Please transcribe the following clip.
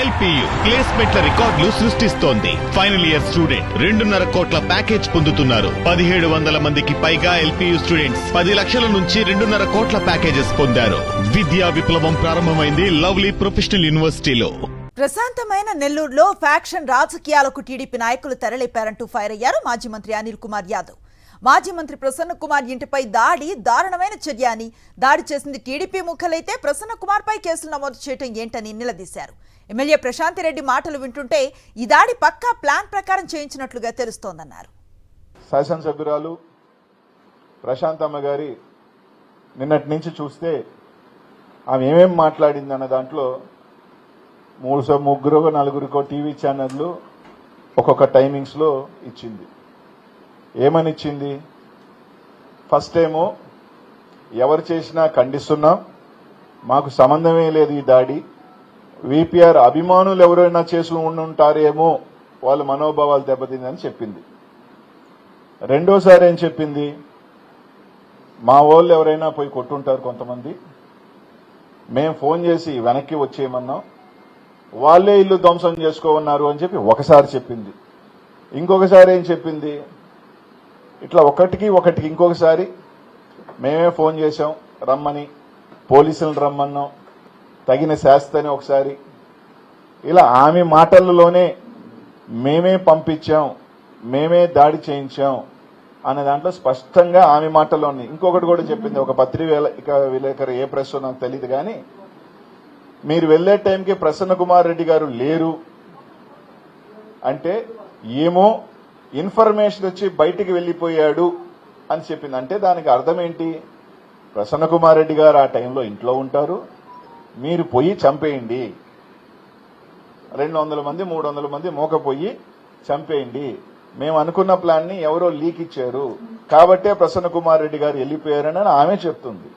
LPU ప్లేస్మెంట్ల రికార్డులు సృష్టిస్తోంది. Final year student 2.5 కోట్ల ప్యాకేజ్ పొందుతున్నారు. 1700 మందికి పైగా ఎల్పియు స్టూడెంట్స్ 10 లక్షల నుంచి 2.5 కోట్ల ప్యాకేజెస్ పొందారు. విద్యా విప్లవం ప్రారంభమైంది లవ్లీ ప్రొఫెషనల్ యూనివర్సిటీలో. ప్రశాంతమైన నెల్లూరులో ఫ్యాక్షన్ రాజకీయాలకు టీడీపీ నాయకులు తెరలేపారంటూ ఫైర్ అయ్యారు మాజీ మంత్రి అనిల్ కుమార్ యాదవ్. మాజీ మంత్రి ప్రసన్న కుమార్ ఇంటిపై దారుణమైన చర్య అని, దాడి చేసింది టీడీపీ ముఖ్యులైతే ప్రసన్న కుమార్ పై కేసులు నమోదు చేయడం ఏంటని నిలదీశారు. ఎమ్మెల్యే ప్రశాంతిరెడ్డి మాటలు వింటుంటే ఈ దాడి పక్కా ప్లాన్ ప్రకారం చేయించినట్లుగా తెలుస్తోందన్నారు. శాసనసభ్యురాలు ప్రశాంతమ్మ గారి నిన్నటి నుంచి చూస్తే ఆమె ఏమేం మాట్లాడిందన్న దాంట్లో 3-4 టీవీ ఛానళ్లు ఒక్కొక్క టైమింగ్స్ లో ఇచ్చింది. ఏమని ఇచ్చింది? ఫస్ట్ ఏమో ఎవరు చేసినా ఖండిస్తున్నాం, మాకు సంబంధమే లేదు ఈ దాడి, విపిఆర్ అభిమానులు ఎవరైనా చేసి ఉండుంటారేమో, వాళ్ళ మనోభావాలు దెబ్బతిందని చెప్పింది. రెండోసారి ఏం చెప్పింది? మా వాళ్ళు ఎవరైనా పోయి కొట్టుంటారు కొంతమంది, మేం ఫోన్ చేసి వెనక్కి వచ్చేయమన్నాం, వాళ్లే ఇల్లు ధ్వంసం చేసుకోమన్నారు అని చెప్పి ఒకసారి చెప్పింది. ఇంకొకసారి ఏం చెప్పింది? ఇట్లా ఒకటికి ఇంకొకసారి మేమే ఫోన్ చేశాం రమ్మని, పోలీసులను రమ్మన్నాం, తగిన శాస్తని ఒకసారి, ఇలా ఆమె మాటలలోనే మేమే పంపించాం, మేమే దాడి చేయించాం అనే దాంట్లో స్పష్టంగా ఆమె మాటల్లో ఉంది. ఇంకొకటి కూడా చెప్పింది, ఒక పత్రిక విలేకరు, ఏ ప్రెస్ నాకు తెలియదు కానీ, మీరు వెళ్లే టైంకి ప్రసన్న కుమార్ రెడ్డి గారు లేరు అంటే ఏమో ఇన్ఫర్మేషన్ వచ్చి బయటికి వెళ్లిపోయాడు అని చెప్పింది. అంటే దానికి అర్థం ఏంటి? ప్రసన్న కుమార్ రెడ్డి గారు ఆ టైంలో ఇంట్లో ఉంటారు, మీరు పోయి చంపేయండి, 200 మంది 300 మంది మోకపోయి చంపేయండి, మేము అనుకున్న ప్లాన్ ని ఎవరో లీక్ ఇచ్చారు కాబట్టే ప్రసన్న కుమార్ రెడ్డి గారు వెళ్లిపోయారని ఆమె చెప్తుంది.